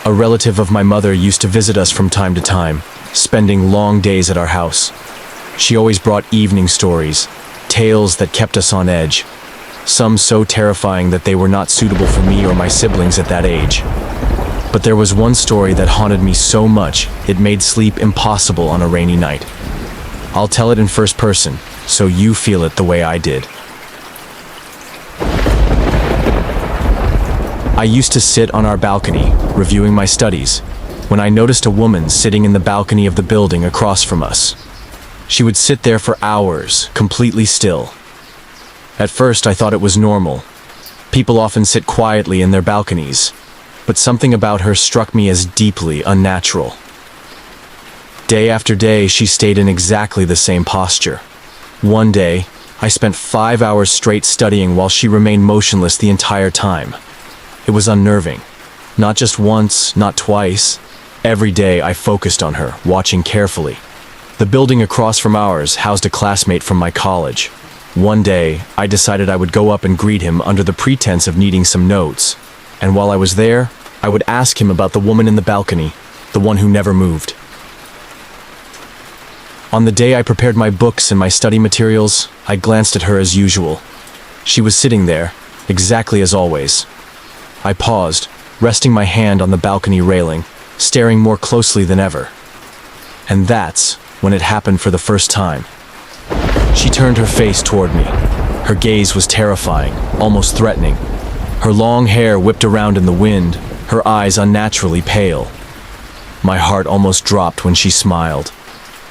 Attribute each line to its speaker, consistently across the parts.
Speaker 1: A relative of my mother used to visit us from time to time, spending long days at our house. She always brought evening stories, tales that kept us on edge, some so terrifying that they were not suitable for me or my siblings at that age. But there was one story that haunted me so much it made sleep impossible on a rainy night. I'll tell it in first person, so you feel it the way I did. I used to sit on our balcony, reviewing my studies, when I noticed a woman sitting in the balcony of the building across from us. She would sit there for hours, completely still. At first, I thought it was normal. People often sit quietly in their balconies, but something about her struck me as deeply unnatural. Day after day, she stayed in exactly the same posture. One day, I spent 5 hours straight studying while she remained motionless the entire time. It was unnerving. Not just once, not twice. Every day I focused on her, watching carefully. The building across from ours housed a classmate from my college. One day, I decided I would go up and greet him under the pretense of needing some notes. And while I was there, I would ask him about the woman in the balcony, the one who never moved. On the day I prepared my books and my study materials, I glanced at her as usual. She was sitting there, exactly as always. I paused, resting my hand on the balcony railing, staring more closely than ever. And that's when it happened for the first time. She turned her face toward me. Her gaze was terrifying, almost threatening. Her long hair whipped around in the wind, her eyes unnaturally pale. My heart almost dropped when she smiled.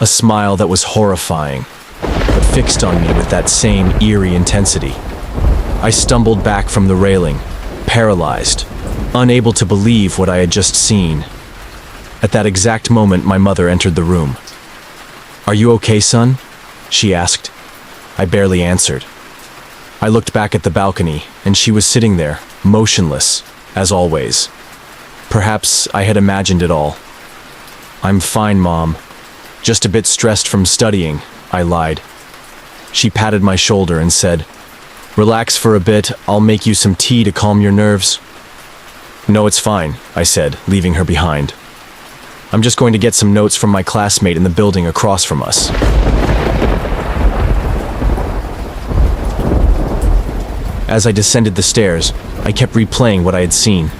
Speaker 1: A smile that was horrifying, but fixed on me with that same eerie intensity. I stumbled back from the railing, paralyzed, unable to believe what I had just seen. At that exact moment, my mother entered the room. "Are you okay, son?" she asked. I barely answered. I looked back at the balcony, and she was sitting there, motionless, as always. Perhaps I had imagined it all. "I'm fine, Mom. Just a bit stressed from studying," I lied. She patted my shoulder and said, "Relax for a bit, I'll make you some tea to calm your nerves." "No, it's fine," I said, leaving her behind. "I'm just going to get some notes from my classmate in the building across from us." As I descended the stairs, I kept replaying what I had seen.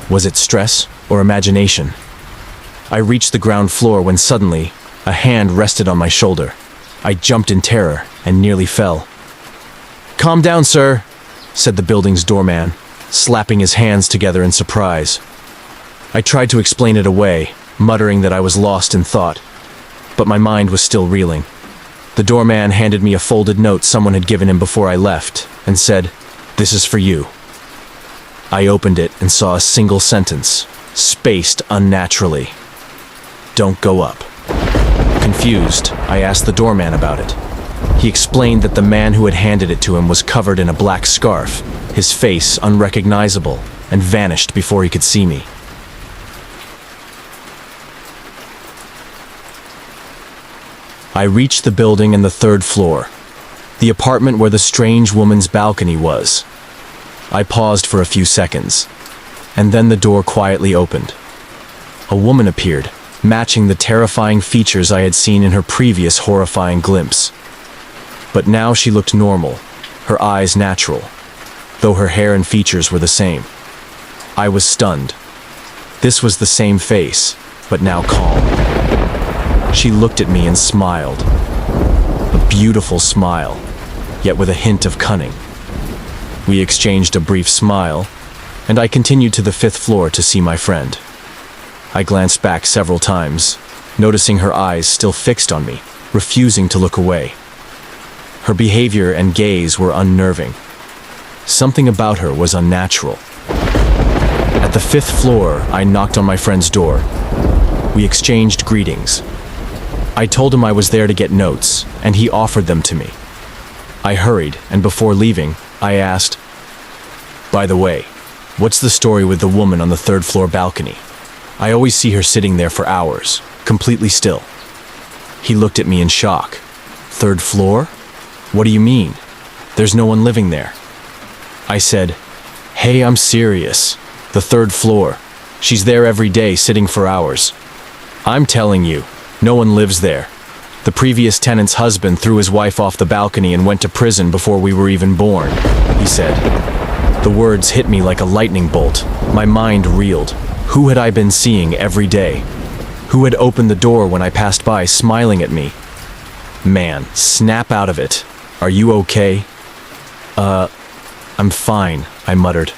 Speaker 1: Was it stress or imagination? I reached the ground floor when suddenly, a hand rested on my shoulder. I jumped in terror and nearly fell. "Calm down, sir," said the building's doorman, slapping his hands together in surprise. I tried to explain it away, muttering that I was lost in thought, but my mind was still reeling. The doorman handed me a folded note someone had given him before I left, and said, "This is for you." I opened it and saw a single sentence, spaced unnaturally. "Don't go up." Confused, I asked the doorman about it. He explained that the man who had handed it to him was covered in a black scarf, his face unrecognizable, and vanished before he could see me. I reached the building and the third floor, the apartment where the strange woman's balcony was. I paused for a few seconds, and then the door quietly opened. A woman appeared, matching the terrifying features I had seen in her previous horrifying glimpse. But now she looked normal, her eyes natural, though her hair and features were the same. I was stunned. This was the same face, but now calm. She looked at me and smiled. A beautiful smile, yet with a hint of cunning. We exchanged a brief smile, and I continued to the 5th floor to see my friend. I glanced back several times, noticing her eyes still fixed on me, refusing to look away. Her behavior and gaze were unnerving. Something about her was unnatural. At the 5th floor, I knocked on my friend's door. We exchanged greetings. I told him I was there to get notes, and he offered them to me. I hurried, and before leaving, I asked, "By the way, what's the story with the woman on the 3rd floor balcony? I always see her sitting there for hours, completely still." He looked at me in shock. "3rd floor? What do you mean? There's no one living there." I said, "Hey, I'm serious. The 3rd floor. She's there every day, sitting for hours. I'm telling you, no one lives there. The previous tenant's husband threw his wife off the balcony and went to prison before we were even born, he said. The words hit me like a lightning bolt. My mind reeled. Who had I been seeing every day? Who had opened the door when I passed by, smiling at me? Man, snap out of it. Are you okay? I'm fine, I muttered,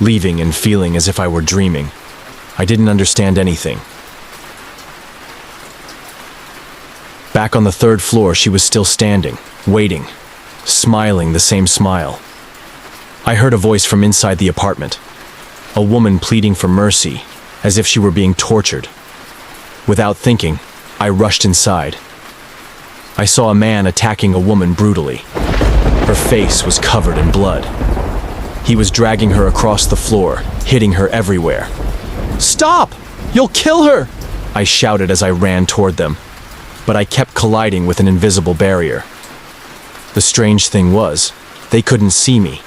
Speaker 1: leaving and feeling as if I were dreaming. I didn't understand anything. Back on the third floor, she was still standing, waiting, smiling the same smile. I heard a voice from inside the apartment, a woman pleading for mercy, as if she were being tortured. Without thinking, I rushed inside. I saw a man attacking a woman brutally. Her face was covered in blood. He was dragging her across the floor, hitting her everywhere. "Stop! You'll kill her!" I shouted as I ran toward them, but I kept colliding with an invisible barrier. The strange thing was, they couldn't see me.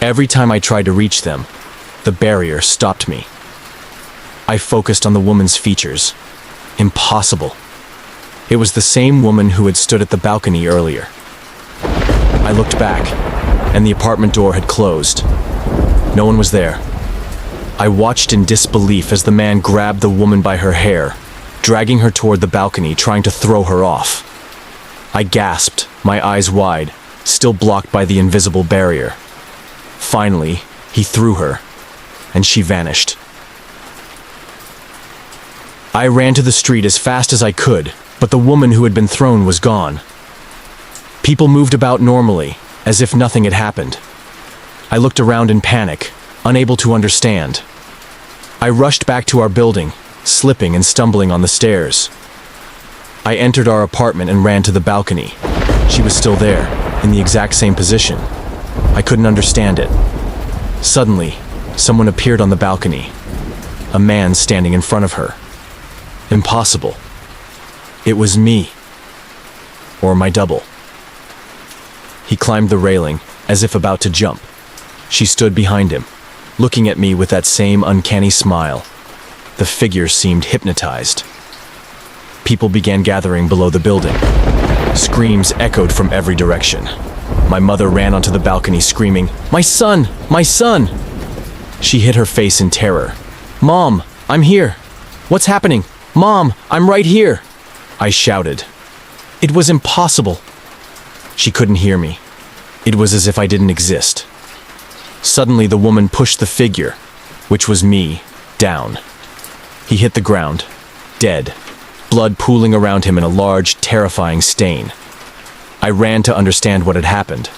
Speaker 1: Every time I tried to reach them, the barrier stopped me. I focused on the woman's features. Impossible. It was the same woman who had stood at the balcony earlier. I looked back, and the apartment door had closed. No one was there. I watched in disbelief as the man grabbed the woman by her hair, dragging her toward the balcony, trying to throw her off. I gasped, my eyes wide, still blocked by the invisible barrier. Finally, he threw her, and she vanished. I ran to the street as fast as I could, but the woman who had been thrown was gone. People moved about normally, as if nothing had happened. I looked around in panic, unable to understand. I rushed back to our building, slipping and stumbling on the stairs. I entered our apartment and ran to the balcony. She was still there, in the exact same position. I couldn't understand it. Suddenly, someone appeared on the balcony. A man standing in front of her. Impossible. It was me. Or my double. He climbed the railing, as if about to jump. She stood behind him, looking at me with that same uncanny smile. The figure seemed hypnotized. People began gathering below the building. Screams echoed from every direction. My mother ran onto the balcony screaming, "My son! My son!" She hid her face in terror. "Mom, I'm here! What's happening? Mom, I'm right here!" I shouted. It was impossible. She couldn't hear me. It was as if I didn't exist. Suddenly, the woman pushed the figure, which was me, down. He hit the ground, dead, blood pooling around him in a large, terrifying stain. I ran to understand what had happened.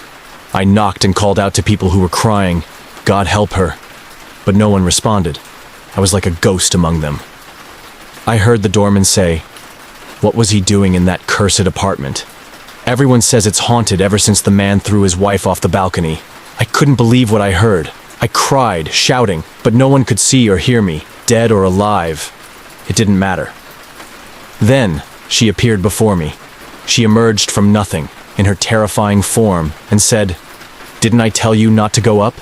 Speaker 1: I knocked and called out to people who were crying, "God help her," but no one responded. I was like a ghost among them. I heard the doorman say, "What was he doing in that cursed apartment? Everyone says it's haunted ever since the man threw his wife off the balcony." I couldn't believe what I heard. I cried, shouting, but no one could see or hear me, dead or alive. It didn't matter. Then, she appeared before me. She emerged from nothing, in her terrifying form, and said, "Didn't I tell you not to go up?"